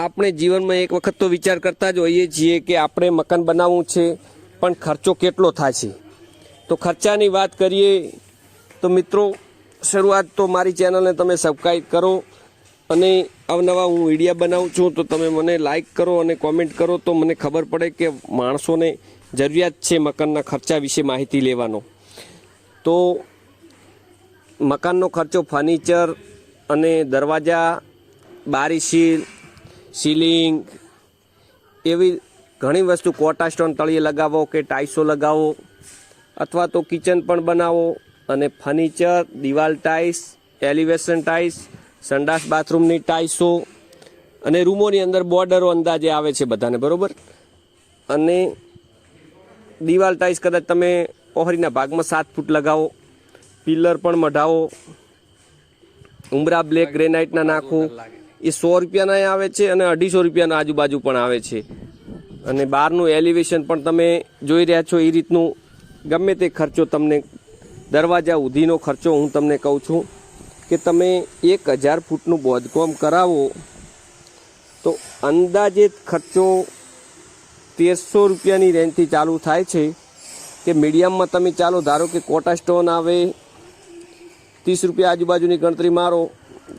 આપણે જીવનમાં એક વખત તો વિચાર કરતા જ હોઈએ છીએ કે આપણે મકાન બનાવવું છે, પણ ખર્ચો કેટલો થાય છે। તો ખર્ચાની વાત કરીએ તો મિત્રો, શરૂઆત તો મારી ચેનલને તમે સબસ્ક્રાઈબ કરો અને અવનવા હું વિડીયો બનાવું છું તો તમે મને લાઈક કરો અને કોમેન્ટ કરો, તો મને ખબર પડે કે માણસોને જરૂરિયાત છે મકાનના ખર્ચા વિશે માહિતી લેવાનો। તો મકાનનો ખર્ચો ફર્નિચર અને દરવાજા, બારી સીલિંગ એવી ઘણી વસ્તુ, કોટા સ્ટોન તળિયે લગાવો કે ટાઈસો લગાવો અથવા તો કિચન પણ બનાવો, અને ફર્નિચર, દિવાલ ટાઈસ, એલિવેશન ટાઈસ, સંડાસ બાથરૂમની ટાઈસો અને રૂમોની અંદર બોર્ડરો અંદાજે આવે છે બધાને, બરાબર। અને દિવાલ ટાઈસ કદાચ તમે ઓહરીના ભાગમાં 7 ફૂટ લગાવો, પિલર પણ મઢાવો, ઉમરા બ્લેક ગ્રેનાઇટના નાખો, એ 100 રૂપિયાના આવે છે અને 250 રૂપિયાના આજુબાજુ પણ આવે છે। અને બહારનું એલિવેશન પણ તમે જોઈ રહ્યા છો એ રીતનું ગમે તે ખર્ચો તમને, દરવાજા સુધીનો ખર્ચો હું તમને કહું છું કે તમે 1000 ફૂટનું બાંધકામ કરાવો તો અંદાજિત ખર્ચો 1300 રૂપિયાની રેન્જથી ચાલુ થાય છે। કે મીડિયમમાં તમે ચાલો ધારો કે કોટા સ્ટોન આવે 30 રૂપિયા આજુબાજુની ગણતરી મારો,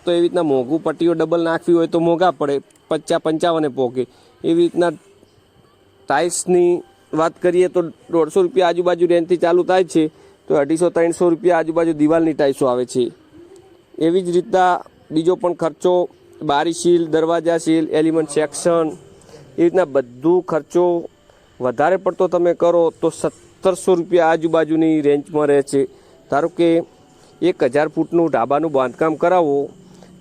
તો એવી રીતના મોંઘું પટ્ટીઓ ડબલ નાખવી હોય તો મોંઘા પડે, 50-55 પોગે। એવી રીતના ટાઇલ્સની વાત કરીએ તો 150 રૂપિયા આજુબાજુ રેન્જથી ચાલુ થાય છે, તો 250-300 રૂપિયા આજુબાજુ દિવાલની ટાઇલ્સો આવે છે। એવી જ રીતના બીજો પણ ખર્ચો, બારી સીલ, દરવાજા સીલ, એલિમેન્ટ સેક્શન, એ રીતના બધું ખર્ચો વધારે પડતો તમે કરો તો 1700 રૂપિયા આજુબાજુની રેન્જમાં રહે છે। ધારો કે 1000 ફૂટનું ઢાબાનું બાંધકામ કરાવો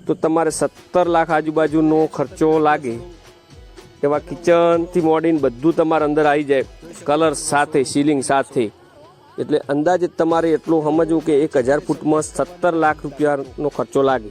તો તમારે 17 લાખ આજુબાજુનો ખર્ચો લાગે। એવા કિચનથી મોડીને બધું તમારા અંદર આવી જાય, કલર સાથે, સીલિંગ સાથે। એટલે અંદાજે તમારે એટલું સમજવું કે 1000 ફૂટમાં 17 લાખ રૂપિયાનો ખર્ચો લાગે।